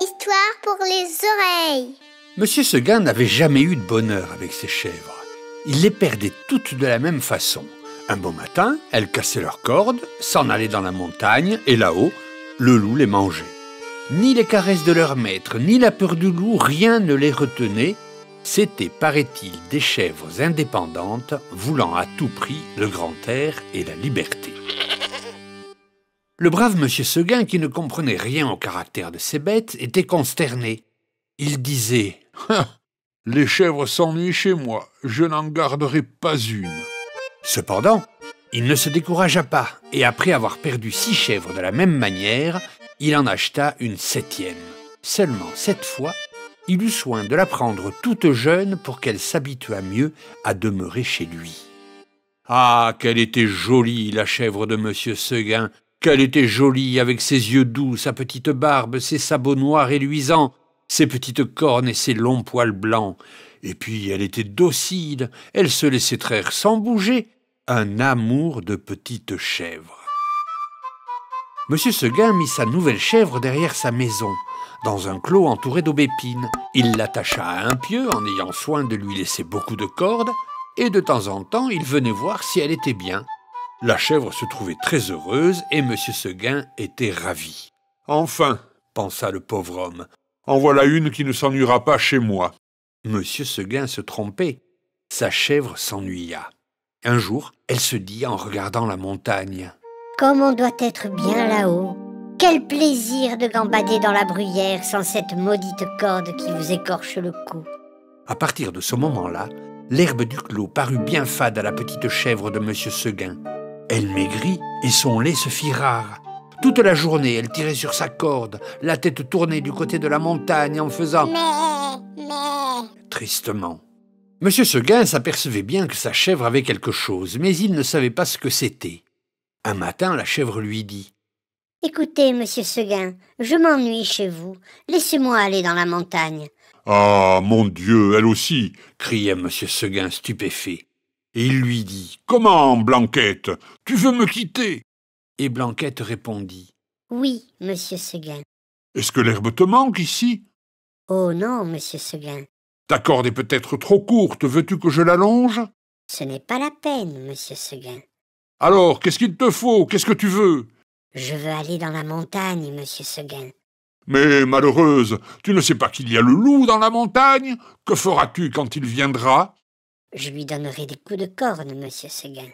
Histoire pour les oreilles. Monsieur Seguin n'avait jamais eu de bonheur avec ses chèvres. Il les perdait toutes de la même façon. Un beau matin, elles cassaient leurs cordes, s'en allaient dans la montagne, et là-haut, le loup les mangeait. Ni les caresses de leur maître, ni la peur du loup, rien ne les retenait. C'étaient, paraît-il, des chèvres indépendantes, voulant à tout prix le grand air et la liberté. Le brave monsieur Seguin, qui ne comprenait rien au caractère de ces bêtes, était consterné. Il disait « Les chèvres s'ennuient chez moi, je n'en garderai pas une. » Cependant, il ne se découragea pas, et après avoir perdu 6 chèvres de la même manière, il en acheta une 7e. Seulement, cette fois, il eut soin de la prendre toute jeune pour qu'elle s'habituât mieux à demeurer chez lui. Ah, qu'elle était jolie, la chèvre de monsieur Seguin! Qu'elle était jolie, avec ses yeux doux, sa petite barbe, ses sabots noirs et luisants, ses petites cornes et ses longs poils blancs. Et puis elle était docile, elle se laissait traire sans bouger. Un amour de petite chèvre. Monsieur Seguin mit sa nouvelle chèvre derrière sa maison, dans un clos entouré d'aubépines. Il l'attacha à un pieu en ayant soin de lui laisser beaucoup de cordes, et de temps en temps, il venait voir si elle était bien. La chèvre se trouvait très heureuse et monsieur Seguin était ravi. « Enfin, pensa le pauvre homme, en voilà une qui ne s'ennuiera pas chez moi. » Monsieur Seguin se trompait. Sa chèvre s'ennuya. Un jour, elle se dit en regardant la montagne. « Comme on doit être bien là-haut. Quel plaisir de gambader dans la bruyère sans cette maudite corde qui vous écorche le cou. » À partir de ce moment-là, l'herbe du clos parut bien fade à la petite chèvre de monsieur Seguin. Elle maigrit et son lait se fit rare. Toute la journée, elle tirait sur sa corde, la tête tournée du côté de la montagne en faisant « mais » tristement. Monsieur Seguin s'apercevait bien que sa chèvre avait quelque chose, mais il ne savait pas ce que c'était. Un matin, la chèvre lui dit « Écoutez, monsieur Seguin, je m'ennuie chez vous. Laissez-moi aller dans la montagne. »« Ah, mon Dieu, elle aussi !» criait monsieur Seguin stupéfait. Et il lui dit « Comment, Blanquette? Tu veux me quitter ?» Et Blanquette répondit « Oui, monsieur Seguin. »« Est-ce que l'herbe te manque ici ?»« Oh non, monsieur Seguin. »« Ta corde est peut-être trop courte, veux-tu que je l'allonge ?»« Ce n'est pas la peine, monsieur Seguin. »« Alors, qu'est-ce qu'il te faut? Qu'est-ce que tu veux ?»« Je veux aller dans la montagne, monsieur Seguin. »« Mais, malheureuse, tu ne sais pas qu'il y a le loup dans la montagne? Que feras-tu quand il viendra ?»« Je lui donnerai des coups de corne, monsieur Seguin. »«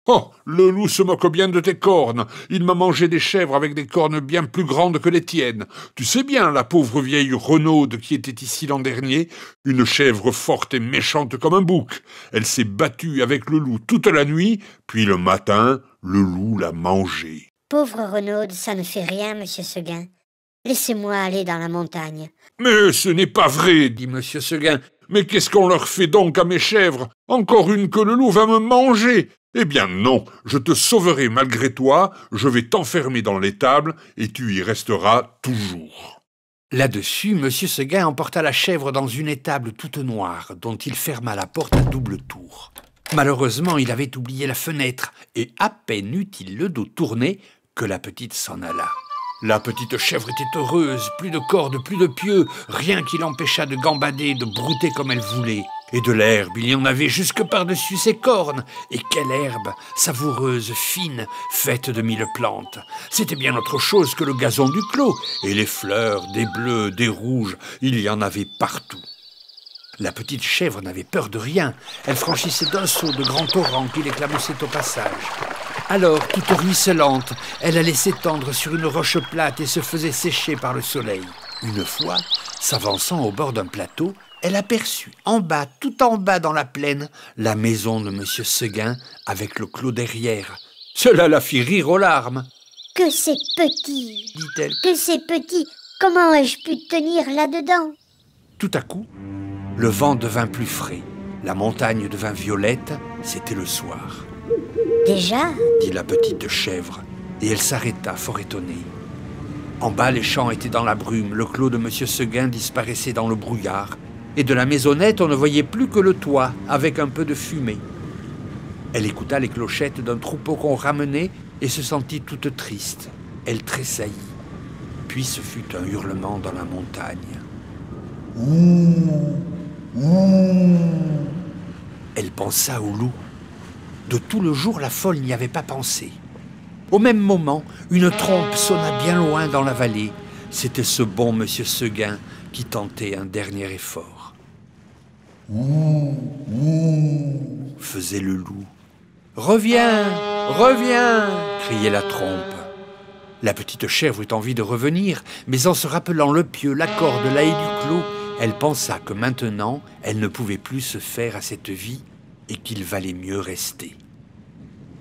Oh, le loup se moque bien de tes cornes. Il m'a mangé des chèvres avec des cornes bien plus grandes que les tiennes. Tu sais bien, la pauvre vieille Renaude qui était ici l'an dernier, une chèvre forte et méchante comme un bouc. Elle s'est battue avec le loup toute la nuit, puis le matin, le loup l'a mangée. »« Pauvre Renaude, ça ne fait rien, monsieur Seguin. Laissez-moi aller dans la montagne. »« Mais ce n'est pas vrai, dit monsieur Seguin. Mais qu'est-ce qu'on leur fait donc à mes chèvres? Encore une que le loup va me manger. Eh bien non, je te sauverai malgré toi, je vais t'enfermer dans l'étable et tu y resteras toujours. » Là-dessus, monsieur Seguin emporta la chèvre dans une étable toute noire, dont il ferma la porte à double tour. Malheureusement, il avait oublié la fenêtre, et à peine eut-il le dos tourné que la petite s'en alla. La petite chèvre était heureuse, plus de cordes, plus de pieux, rien qui l'empêchât de gambader, de brouter comme elle voulait. Et de l'herbe, il y en avait jusque par-dessus ses cornes. Et quelle herbe, savoureuse, fine, faite de 1000 plantes. C'était bien autre chose que le gazon du clos. Et les fleurs, des bleus, des rouges, il y en avait partout. La petite chèvre n'avait peur de rien. Elle franchissait d'un saut de grands torrents qui l'éclaboussaient au passage. Alors, toute ruisselante, elle allait s'étendre sur une roche plate et se faisait sécher par le soleil. Une fois, s'avançant au bord d'un plateau, elle aperçut en bas, tout en bas dans la plaine, la maison de monsieur Seguin avec le clos derrière. Cela la fit rire aux larmes. « Que c'est petit, dit-elle. Que c'est petit. Comment ai-je pu tenir là-dedans ?» Tout à coup, le vent devint plus frais. La montagne devint violette, c'était le soir. « Déjà ?» dit la petite chèvre, et elle s'arrêta fort étonnée. En bas, les champs étaient dans la brume, le clos de monsieur Seguin disparaissait dans le brouillard, et de la maisonnette, on ne voyait plus que le toit, avec un peu de fumée. Elle écouta les clochettes d'un troupeau qu'on ramenait, et se sentit toute triste. Elle tressaillit. Puis ce fut un hurlement dans la montagne. Ouh, ouh. Elle pensa au loup. De tout le jour, la folle n'y avait pas pensé. Au même moment, une trompe sonna bien loin dans la vallée. C'était ce bon monsieur Seguin qui tentait un dernier effort. Ouh, ouh, faisait le loup. Reviens, reviens, criait la trompe. La petite chèvre eut envie de revenir, mais en se rappelant le pieu, la corde, la haie du clos, elle pensa que maintenant, elle ne pouvait plus se faire à cette vie et qu'il valait mieux rester.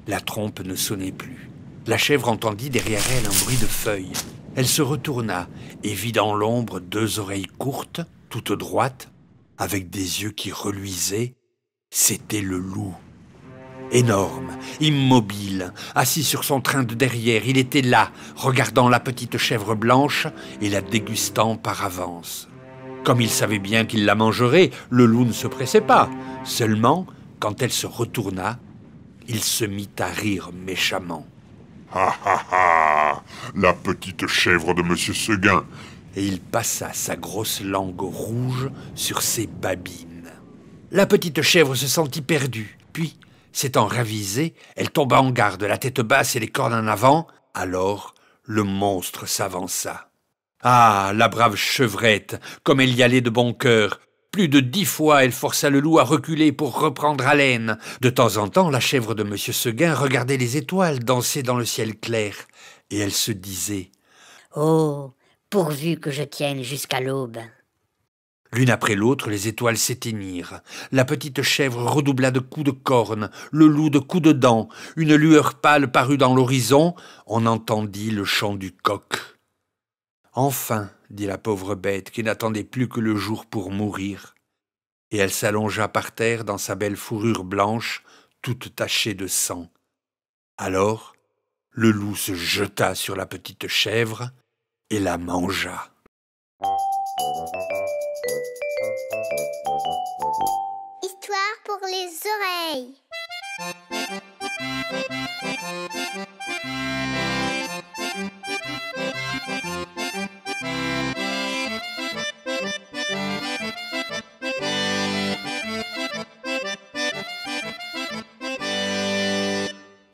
La trompe ne sonnait plus. La chèvre entendit derrière elle un bruit de feuilles. Elle se retourna et vit dans l'ombre 2 oreilles courtes, toutes droites, avec des yeux qui reluisaient. C'était le loup. Énorme, immobile, assis sur son train de derrière, il était là, regardant la petite chèvre blanche et la dégustant par avance. Comme il savait bien qu'il la mangerait, le loup ne se pressait pas. Seulement, quand elle se retourna, il se mit à rire méchamment. Ha ha ha! La petite chèvre de monsieur Seguin! Et il passa sa grosse langue rouge sur ses babines. La petite chèvre se sentit perdue, puis, s'étant ravisée, elle tomba en garde, la tête basse et les cornes en avant. Alors, le monstre s'avança. Ah, la brave chevrette, comme elle y allait de bon cœur! Plus de 10 fois, elle força le loup à reculer pour reprendre haleine. De temps en temps, la chèvre de monsieur Seguin regardait les étoiles danser dans le ciel clair. Et elle se disait « Oh, pourvu que je tienne jusqu'à l'aube !» L'une après l'autre, les étoiles s'éteignirent. La petite chèvre redoubla de coups de corne, le loup de coups de dents. Une lueur pâle parut dans l'horizon. On entendit le chant du coq. « Enfin !» dit la pauvre bête qui n'attendait plus que le jour pour mourir. Et elle s'allongea par terre dans sa belle fourrure blanche, toute tachée de sang. Alors, le loup se jeta sur la petite chèvre et la mangea. Histoire pour les oreilles.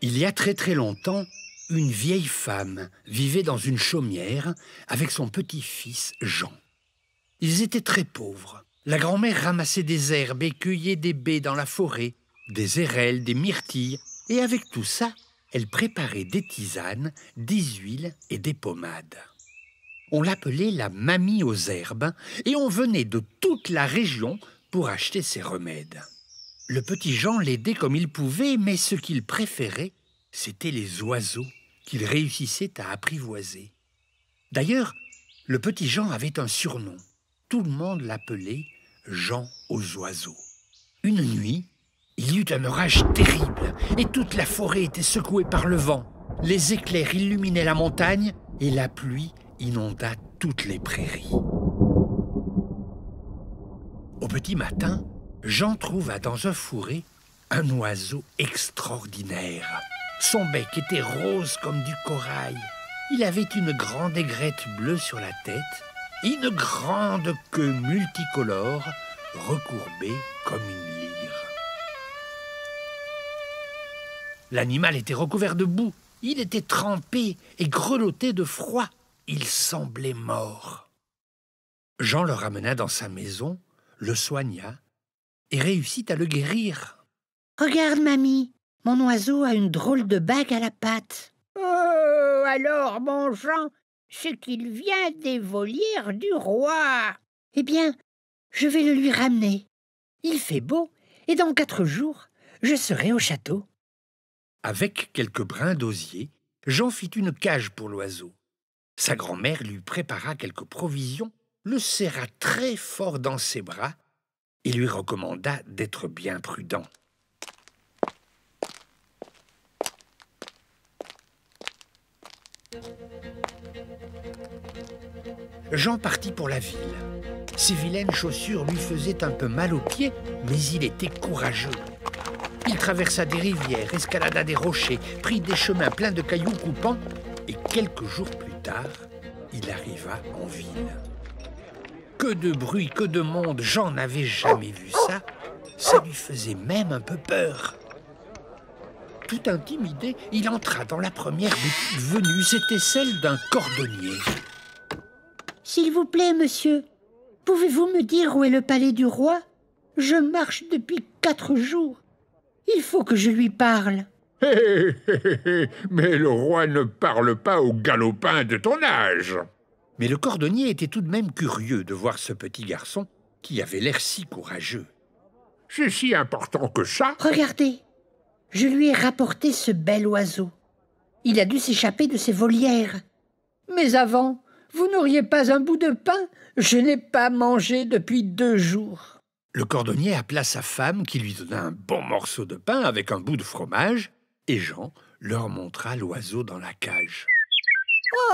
Il y a très très longtemps, une vieille femme vivait dans une chaumière avec son petit-fils Jean. Ils étaient très pauvres. La grand-mère ramassait des herbes et cueillait des baies dans la forêt, des érelles, des myrtilles, et avec tout ça, elle préparait des tisanes, des huiles et des pommades. On l'appelait la mamie aux herbes et on venait de toute la région pour acheter ses remèdes. Le petit Jean l'aidait comme il pouvait, mais ce qu'il préférait, c'étaient les oiseaux qu'il réussissait à apprivoiser. D'ailleurs, le petit Jean avait un surnom. Tout le monde l'appelait Jean aux oiseaux. Une nuit, il y eut un orage terrible et toute la forêt était secouée par le vent. Les éclairs illuminaient la montagne et la pluie inonda toutes les prairies. Au petit matin, Jean trouva dans un fourré un oiseau extraordinaire. Son bec était rose comme du corail. Il avait une grande aigrette bleue sur la tête et une grande queue multicolore recourbée comme une lyre. L'animal était recouvert de boue. Il était trempé et grelotté de froid. Il semblait mort. Jean le ramena dans sa maison, le soigna et réussit à le guérir. « Regarde, mamie, mon oiseau a une drôle de bague à la patte. »« Oh, alors, mon Jean, c'est qu'il vient des volières du roi. »« Eh bien, je vais le lui ramener. Il fait beau, et dans 4 jours, je serai au château. » Avec quelques brins d'osier, Jean fit une cage pour l'oiseau. Sa grand-mère lui prépara quelques provisions, le serra très fort dans ses bras et lui recommanda d'être bien prudent. Jean partit pour la ville. Ses vilaines chaussures lui faisaient un peu mal aux pieds, mais il était courageux. Il traversa des rivières, escalada des rochers, prit des chemins pleins de cailloux coupants, et quelques jours plus tard, il arriva en ville. Que de bruit, que de monde, Jean n'avait jamais vu ça. Ça lui faisait même un peu peur. Tout intimidé, il entra dans la première boutique venue, c'était celle d'un cordonnier. « S'il vous plaît, monsieur, pouvez-vous me dire où est le palais du roi? Je marche depuis 4 jours. Il faut que je lui parle. » Mais le roi ne parle pas aux galopins de ton âge. Mais le cordonnier était tout de même curieux de voir ce petit garçon qui avait l'air si courageux. C'est si important que ça? Regardez, je lui ai rapporté ce bel oiseau. Il a dû s'échapper de ses volières. Mais avant, vous n'auriez pas un bout de pain? Je n'ai pas mangé depuis 2 jours. Le cordonnier appela sa femme qui lui donna un bon morceau de pain avec un bout de fromage et Jean leur montra l'oiseau dans la cage.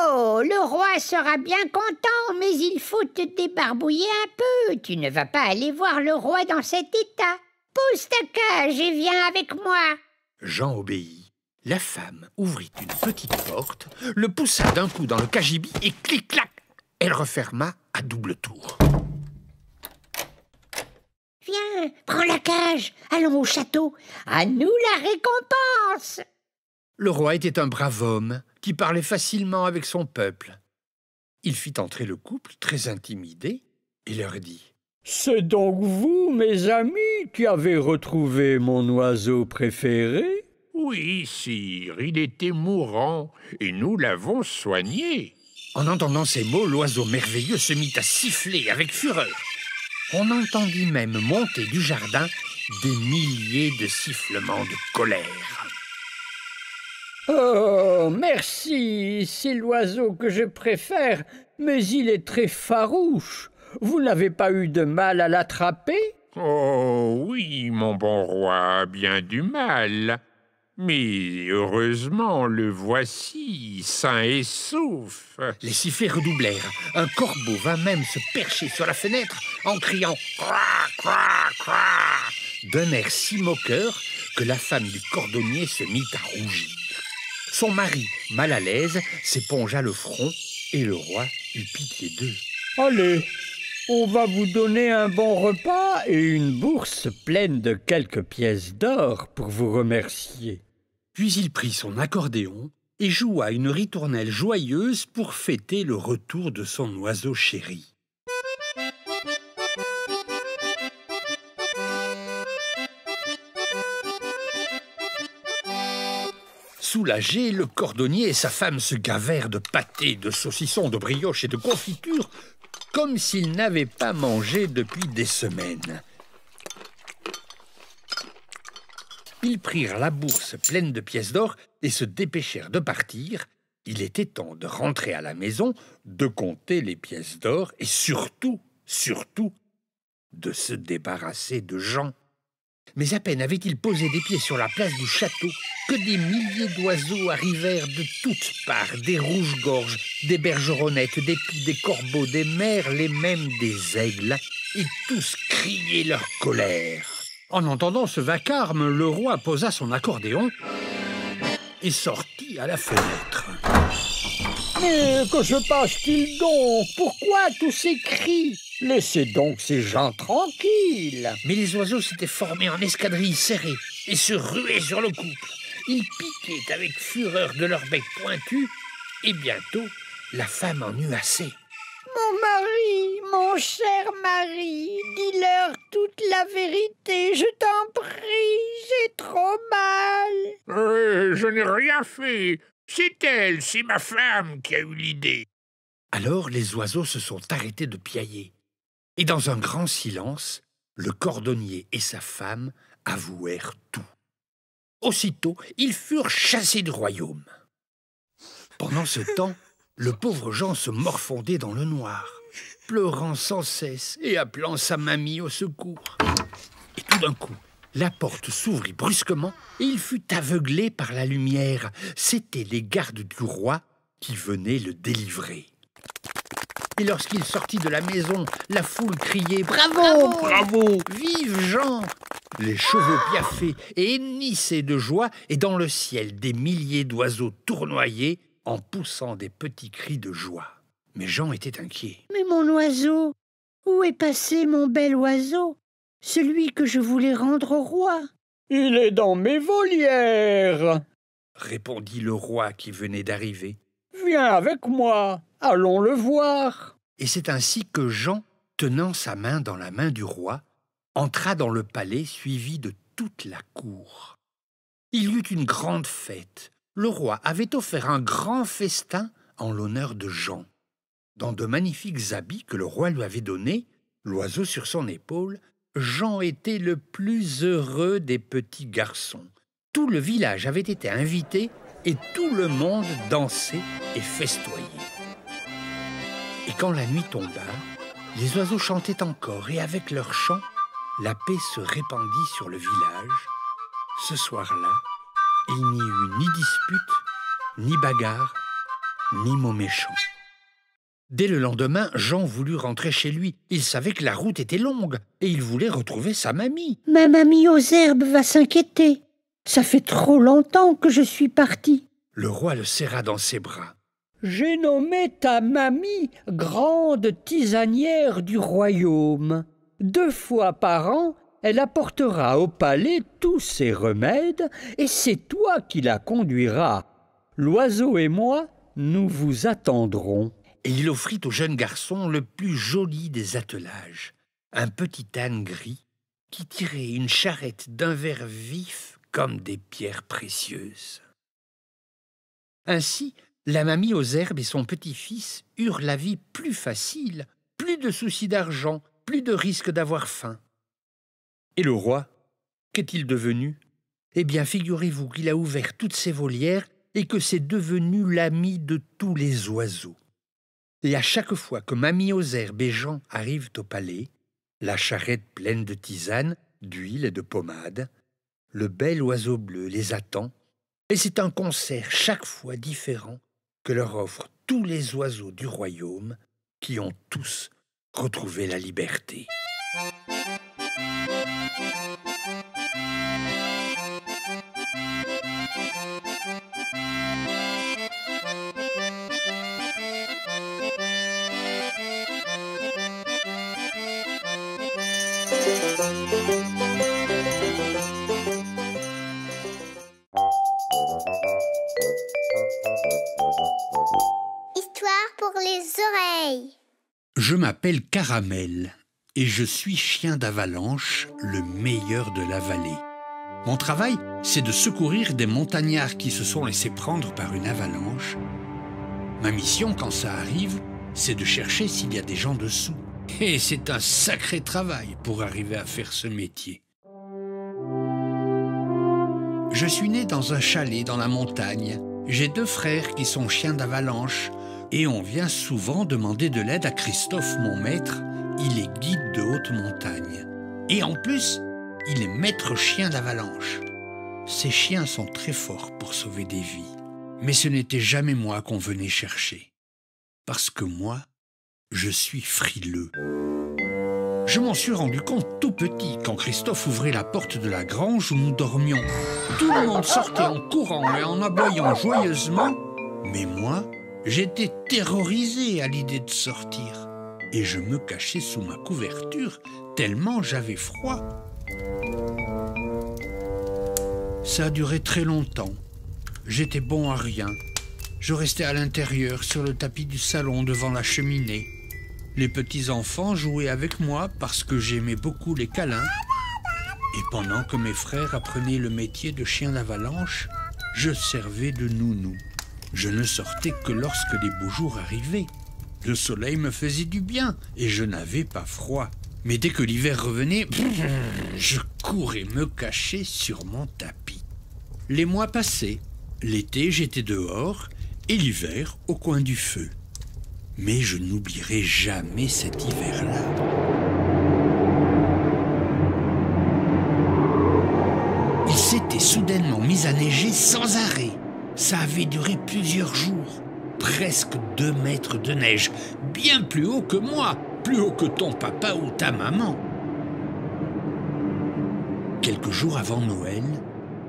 Oh, le roi sera bien content, mais il faut te débarbouiller un peu. Tu ne vas pas aller voir le roi dans cet état. Pose ta cage et viens avec moi. Jean obéit. La femme ouvrit une petite porte, le poussa d'un coup dans le cagibi et clic-clac, elle referma à double tour. Viens, prends la cage. Allons au château. À nous la récompense. Le roi était un brave homme qui parlait facilement avec son peuple. Il fit entrer le couple très intimidé et leur dit « C'est donc vous, mes amis, qui avez retrouvé mon oiseau préféré ?» « Oui, sire, il était mourant et nous l'avons soigné. » En entendant ces mots, l'oiseau merveilleux se mit à siffler avec fureur. On entendit même monter du jardin des milliers de sifflements de colère. « Oh, merci, c'est l'oiseau que je préfère, mais il est très farouche. Vous n'avez pas eu de mal à l'attraper ?»« Oh oui, mon bon roi, bien du mal. Mais heureusement, le voici, sain et sauf. » Les sifflets redoublèrent. Un corbeau vint même se percher sur la fenêtre en criant « Croix, croix, croix » d'un air si moqueur que la femme du cordonnier se mit à rougir. Son mari, mal à l'aise, s'épongea le front et le roi eut pitié d'eux. « Allez, on va vous donner un bon repas et une bourse pleine de quelques pièces d'or pour vous remercier. » Puis il prit son accordéon et joua une ritournelle joyeuse pour fêter le retour de son oiseau chéri. Soulagés, le cordonnier et sa femme se gavèrent de pâtés, de saucissons, de brioches et de confitures, comme s'ils n'avaient pas mangé depuis des semaines. Ils prirent la bourse pleine de pièces d'or et se dépêchèrent de partir. Il était temps de rentrer à la maison, de compter les pièces d'or et surtout, de se débarrasser de Jean. Mais à peine avait-il posé des pieds sur la place du château que des milliers d'oiseaux arrivèrent de toutes parts, des rouges-gorges, des bergeronnettes, des pies, des corbeaux, des merles et même des aigles, et tous criaient leur colère. En entendant ce vacarme, le roi posa son accordéon et sortit à la fenêtre. « Mais que se passe-t-il donc? Pourquoi tous ces cris? Laissez donc ces gens tranquilles. » Mais les oiseaux s'étaient formés en escadrilles serrées et se ruaient sur le couple. Ils piquaient avec fureur de leurs becs pointus et bientôt, la femme en eut assez. « Mon mari, mon cher mari, dis-leur toute la vérité, je t'en prie, j'ai trop mal. » Je n'ai rien fait. C'est elle, c'est ma femme qui a eu l'idée. » Alors les oiseaux se sont arrêtés de piailler. Et dans un grand silence, le cordonnier et sa femme avouèrent tout. Aussitôt, ils furent chassés du royaume. Pendant ce temps, le pauvre Jean se morfondait dans le noir, pleurant sans cesse et appelant sa mamie au secours. Et tout d'un coup, la porte s'ouvrit brusquement et il fut aveuglé par la lumière. C'étaient les gardes du roi qui venaient le délivrer. Et lorsqu'il sortit de la maison, la foule criait « Bravo, bravo, vive Jean !» Les chevaux piaffaient et hennissaient de joie, et dans le ciel, des milliers d'oiseaux tournoyaient en poussant des petits cris de joie. Mais Jean était inquiet. Mais mon oiseau, où est passé mon bel oiseau, celui que je voulais rendre au roi? Il est dans mes volières, répondit le roi qui venait d'arriver. Viens avec moi, allons le voir. Et c'est ainsi que Jean, tenant sa main dans la main du roi, entra dans le palais suivi de toute la cour. Il y eut une grande fête. Le roi avait offert un grand festin en l'honneur de Jean. Dans de magnifiques habits que le roi lui avait donnés, l'oiseau sur son épaule, Jean était le plus heureux des petits garçons. Tout le village avait été invité et tout le monde dansait et festoyait. Et quand la nuit tomba, les oiseaux chantaient encore et avec leur chant, la paix se répandit sur le village. Ce soir-là, il n'y eut ni dispute, ni bagarre, ni mots méchants. Dès le lendemain, Jean voulut rentrer chez lui. Il savait que la route était longue et il voulait retrouver sa mamie. Ma mamie aux herbes va s'inquiéter. Ça fait trop longtemps que je suis parti. Le roi le serra dans ses bras. J'ai nommé ta mamie grande tisanière du royaume. 2 fois par an, elle apportera au palais tous ses remèdes et c'est toi qui la conduiras. L'oiseau et moi, nous vous attendrons. Et il offrit au jeune garçon le plus joli des attelages, un petit âne gris qui tirait une charrette d'un vert vif comme des pierres précieuses. Ainsi, la mamie aux herbes et son petit-fils eurent la vie plus facile, plus de soucis d'argent, plus de risque d'avoir faim. Et le roi, qu'est-il devenu? Eh bien, figurez-vous qu'il a ouvert toutes ses volières et que c'est devenu l'ami de tous les oiseaux. Et à chaque fois que mamie aux herbes et Jean arrivent au palais, la charrette pleine de tisane, d'huile et de pommade, le bel oiseau bleu les attend, et c'est un concert chaque fois différent que leur offrent tous les oiseaux du royaume qui ont tous retrouvé la liberté. Histoire pour les oreilles. Je m'appelle Caramel et je suis chien d'avalanche, le meilleur de la vallée. Mon travail, c'est de secourir des montagnards qui se sont laissés prendre par une avalanche. Ma mission, quand ça arrive, c'est de chercher s'il y a des gens dessous. Et c'est un sacré travail pour arriver à faire ce métier. Je suis né dans un chalet dans la montagne. J'ai 2 frères qui sont chiens d'avalanche et on vient souvent demander de l'aide à Christophe, mon maître. Il est guide de haute montagne. Et en plus, il est maître chien d'avalanche. Ces chiens sont très forts pour sauver des vies. Mais ce n'était jamais moi qu'on venait chercher. Parce que moi, je suis frileux. Je m'en suis rendu compte tout petit quand Christophe ouvrait la porte de la grange où nous dormions. Tout le monde sortait en courant et en aboyant joyeusement. Mais moi, j'étais terrorisé à l'idée de sortir. Et je me cachais sous ma couverture tellement j'avais froid. Ça a duré très longtemps. J'étais bon à rien. Je restais à l'intérieur, sur le tapis du salon, devant la cheminée. Les petits-enfants jouaient avec moi parce que j'aimais beaucoup les câlins. Et pendant que mes frères apprenaient le métier de chien d'avalanche, je servais de nounou. Je ne sortais que lorsque les beaux jours arrivaient. Le soleil me faisait du bien et je n'avais pas froid. Mais dès que l'hiver revenait, je courais me cacher sur mon tapis. Les mois passaient. L'été, j'étais dehors et l'hiver, au coin du feu. Mais je n'oublierai jamais cet hiver-là. Il s'était soudainement mis à neiger sans arrêt. Ça avait duré plusieurs jours. presque 2 mètres de neige, bien plus haut que moi, plus haut que ton papa ou ta maman. Quelques jours avant Noël,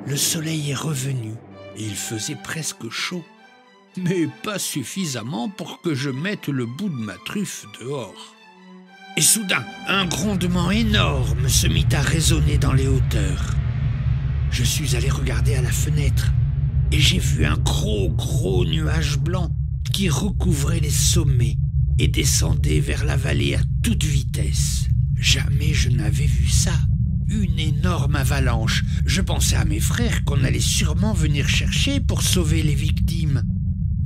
le soleil est revenu et il faisait presque chaud, mais pas suffisamment pour que je mette le bout de ma truffe dehors. Et soudain, un grondement énorme se mit à résonner dans les hauteurs. Je suis allé regarder à la fenêtre et j'ai vu un gros nuage blanc qui recouvrait les sommets et descendait vers la vallée à toute vitesse. Jamais je n'avais vu ça. Une énorme avalanche. Je pensais à mes frères qu'on allait sûrement venir chercher pour sauver les victimes.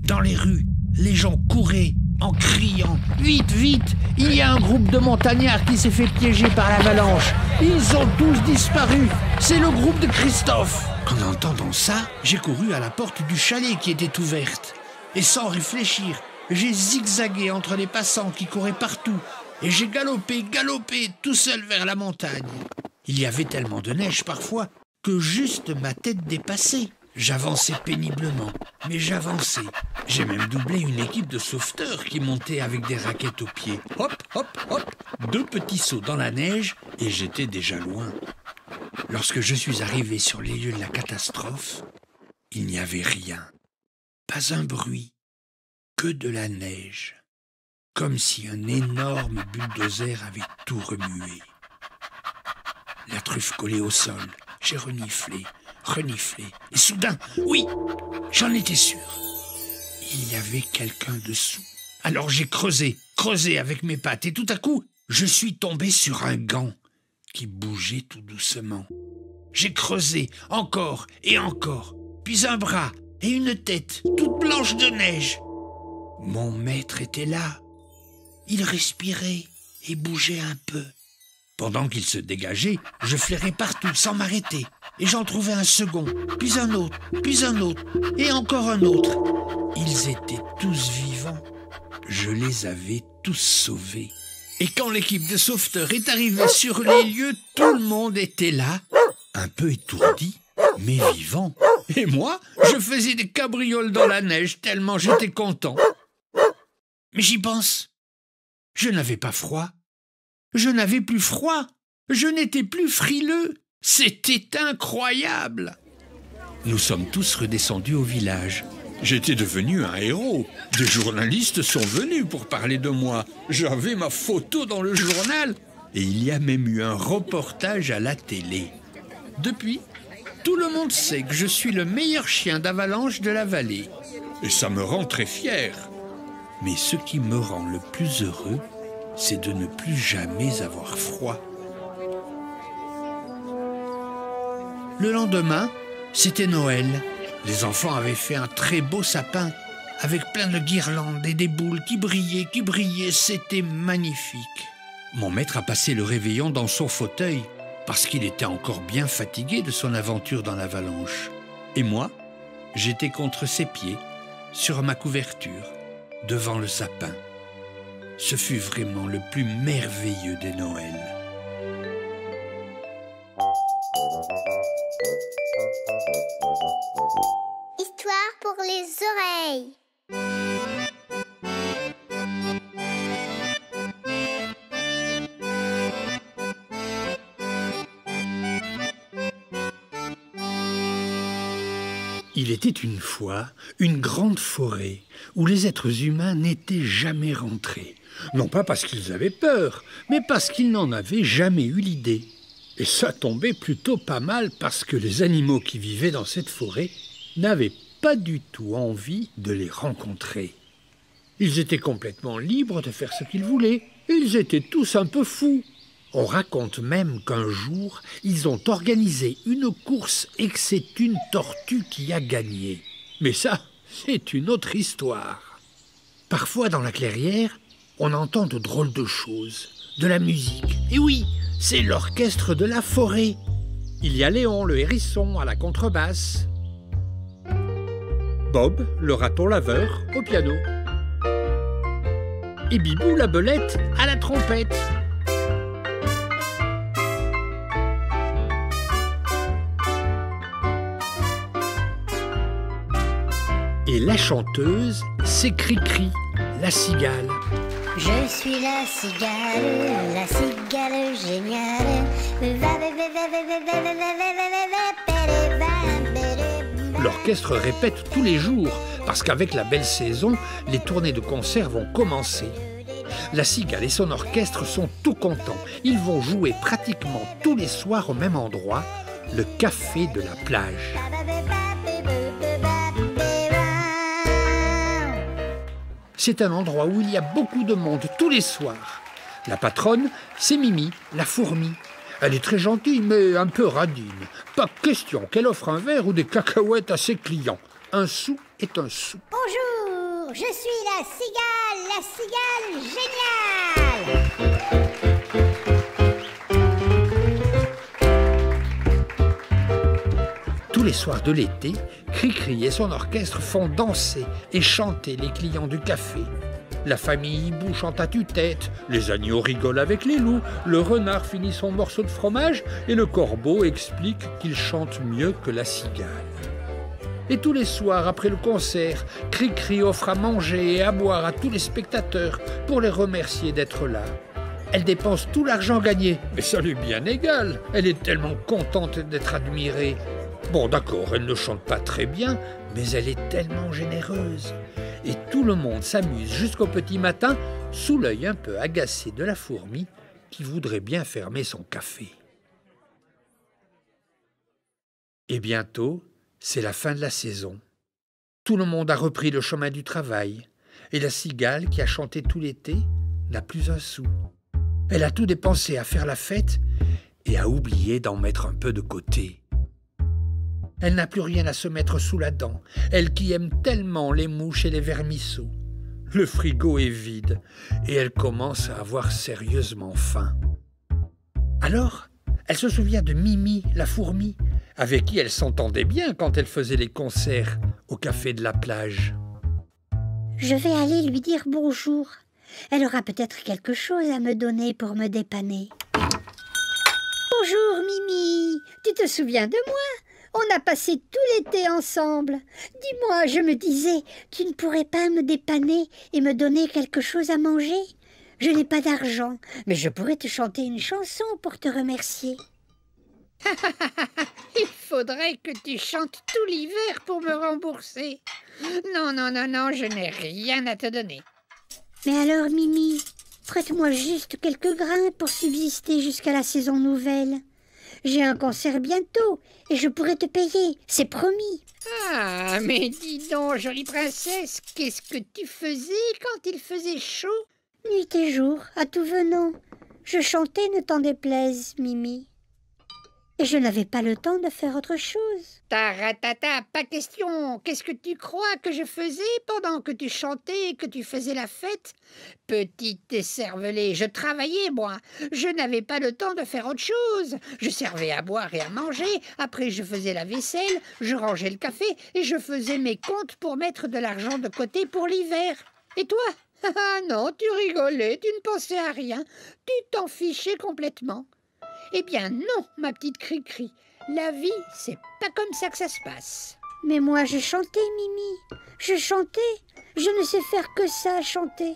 Dans les rues, les gens couraient en criant « Vite, vite! Il y a un groupe de montagnards qui s'est fait piéger par l'avalanche. Ils ont tous disparu. C'est le groupe de Christophe. » En entendant ça, j'ai couru à la porte du chalet qui était ouverte. Et sans réfléchir, j'ai zigzagué entre les passants qui couraient partout. Et j'ai galopé, tout seul vers la montagne. Il y avait tellement de neige parfois que juste ma tête dépassait. J'avançais péniblement, mais j'avançais. J'ai même doublé une équipe de sauveteurs qui montaient avec des raquettes aux pieds. Hop, hop, hop, 2 petits sauts dans la neige et j'étais déjà loin. Lorsque je suis arrivé sur les lieux de la catastrophe, il n'y avait rien. Pas un bruit, que de la neige. Comme si un énorme bulldozer avait tout remué. La truffe collée au sol, j'ai reniflé, et soudain, oui, j'en étais sûr. Il y avait quelqu'un dessous. Alors j'ai creusé avec mes pattes, et tout à coup, je suis tombé sur un gant qui bougeait tout doucement. J'ai creusé encore et encore, puis un bras et une tête toute blanche de neige. Mon maître était là. Il respirait et bougeait un peu. Pendant qu'il se dégageait, je flairais partout sans m'arrêter. Et j'en trouvais un second, puis un autre, et encore un autre. Ils étaient tous vivants. Je les avais tous sauvés. Et quand l'équipe de sauveteurs est arrivée sur les lieux, tout le monde était là, un peu étourdi, mais vivant. Et moi, je faisais des cabrioles dans la neige tellement j'étais content. Mais j'y pense. Je n'avais pas froid. Je n'avais plus froid. Je n'étais plus frileux. C'était incroyable. Nous sommes tous redescendus au village. J'étais devenu un héros. Des journalistes sont venus pour parler de moi. J'avais ma photo dans le journal. Et il y a même eu un reportage à la télé. Depuis, tout le monde sait que je suis le meilleur chien d'avalanche de la vallée. Et ça me rend très fier. Mais ce qui me rend le plus heureux, c'est de ne plus jamais avoir froid. Le lendemain, c'était Noël. Les enfants avaient fait un très beau sapin avec plein de guirlandes et des boules qui brillaient, c'était magnifique. Mon maître a passé le réveillon dans son fauteuil parce qu'il était encore bien fatigué de son aventure dans l'avalanche. Et moi, j'étais contre ses pieds, sur ma couverture, devant le sapin. Ce fut vraiment le plus merveilleux des Noëls. Histoire pour les oreilles. Il était une fois une grande forêt où les êtres humains n'étaient jamais rentrés. Non pas parce qu'ils avaient peur, mais parce qu'ils n'en avaient jamais eu l'idée. Et ça tombait plutôt pas mal parce que les animaux qui vivaient dans cette forêt n'avaient pas du tout envie de les rencontrer. Ils étaient complètement libres de faire ce qu'ils voulaient. Ils étaient tous un peu fous. On raconte même qu'un jour, ils ont organisé une course et que c'est une tortue qui a gagné. Mais ça, c'est une autre histoire. Parfois, dans la clairière, on entend de drôles de choses, de la musique. Et oui, c'est l'orchestre de la forêt. Il y a Léon, le hérisson, à la contrebasse. Bob, le raton laveur, au piano. Et Bibou, la belette, à la trompette. Et Et la chanteuse, c'est Cri-Cri, la cigale. Je suis la cigale géniale. L'orchestre répète tous les jours, parce qu'avec la belle saison, les tournées de concerts vont commencer. La cigale et son orchestre sont tout contents. Ils vont jouer pratiquement tous les soirs au même endroit, le café de la plage. C'est un endroit où il y a beaucoup de monde tous les soirs. La patronne, c'est Mimi, la fourmi. Elle est très gentille, mais un peu radine. Pas question qu'elle offre un verre ou des cacahuètes à ses clients. Un sou est un sou. Bonjour, je suis la cigale géniale. Tous les soirs de l'été, Cri-Cri et son orchestre font danser et chanter les clients du café. La famille hibou chante à tue-tête, les agneaux rigolent avec les loups, le renard finit son morceau de fromage et le corbeau explique qu'il chante mieux que la cigale. Et tous les soirs, après le concert, Cri-Cri offre à manger et à boire à tous les spectateurs pour les remercier d'être là. Elle dépense tout l'argent gagné, mais ça lui est bien égal. Elle est tellement contente d'être admirée. Bon, d'accord, elle ne chante pas très bien, mais elle est tellement généreuse. Et tout le monde s'amuse jusqu'au petit matin, sous l'œil un peu agacé de la fourmi qui voudrait bien fermer son café. Et bientôt, c'est la fin de la saison. Tout le monde a repris le chemin du travail, et la cigale, qui a chanté tout l'été, n'a plus un sou. Elle a tout dépensé à faire la fête et a oublié d'en mettre un peu de côté. Elle n'a plus rien à se mettre sous la dent, elle qui aime tellement les mouches et les vermisseaux. Le frigo est vide et elle commence à avoir sérieusement faim. Alors, elle se souvient de Mimi, la fourmi, avec qui elle s'entendait bien quand elle faisait les concerts au café de la plage. Je vais aller lui dire bonjour. Elle aura peut-être quelque chose à me donner pour me dépanner. Bonjour Mimi, tu te souviens de moi ? On a passé tout l'été ensemble. Dis-moi, je me disais, tu ne pourrais pas me dépanner et me donner quelque chose à manger ? Je n'ai pas d'argent, mais je pourrais te chanter une chanson pour te remercier. Il faudrait que tu chantes tout l'hiver pour me rembourser. Non, je n'ai rien à te donner. Mais alors, Mimi, prête-moi juste quelques grains pour subsister jusqu'à la saison nouvelle. J'ai un concert bientôt et je pourrai te payer, c'est promis. Ah, mais dis donc, jolie princesse, qu'est-ce que tu faisais quand il faisait chaud ? Nuit et jour, à tout venant. Je chantais, ne t'en déplaise, Mimi. Et je n'avais pas le temps de faire autre chose. Taratata, pas question. Qu'est-ce que tu crois que je faisais pendant que tu chantais et que tu faisais la fête ? Petite écervelée, je travaillais, moi. Je n'avais pas le temps de faire autre chose. Je servais à boire et à manger. Après, je faisais la vaisselle, je rangeais le café et je faisais mes comptes pour mettre de l'argent de côté pour l'hiver. Et toi ? Ah non, tu rigolais, tu ne pensais à rien. Tu t'en fichais complètement. Eh bien non, ma petite Cri-Cri, la vie, c'est pas comme ça que ça se passe. Mais moi, je chantais, Mimi. Je chantais. Je ne sais faire que ça, chanter.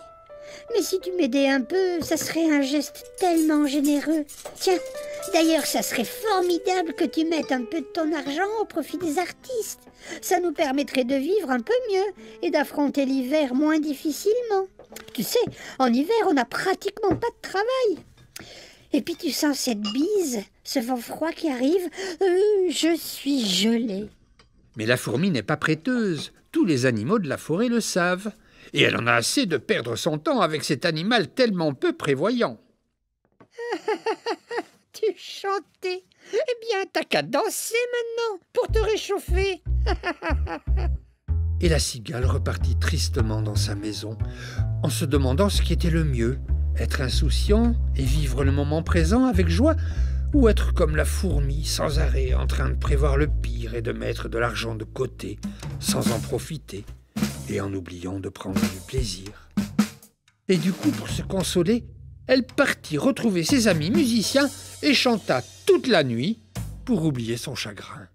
Mais si tu m'aidais un peu, ça serait un geste tellement généreux. Tiens, d'ailleurs, ça serait formidable que tu mettes un peu de ton argent au profit des artistes. Ça nous permettrait de vivre un peu mieux et d'affronter l'hiver moins difficilement. Tu sais, en hiver, on n'a pratiquement pas de travail. Et puis tu sens cette bise, ce vent froid qui arrive. Je suis gelée. Mais la fourmi n'est pas prêteuse. Tous les animaux de la forêt le savent. Et elle en a assez de perdre son temps avec cet animal tellement peu prévoyant. Tu chantais. Eh bien, t'as qu'à danser maintenant pour te réchauffer. Et la cigale repartit tristement dans sa maison, en se demandant ce qui était le mieux. Être insouciant et vivre le moment présent avec joie, ou être comme la fourmi, sans arrêt, en train de prévoir le pire et de mettre de l'argent de côté, sans en profiter, et en oubliant de prendre du plaisir. Et du coup, pour se consoler, elle partit retrouver ses amis musiciens et chanta toute la nuit pour oublier son chagrin.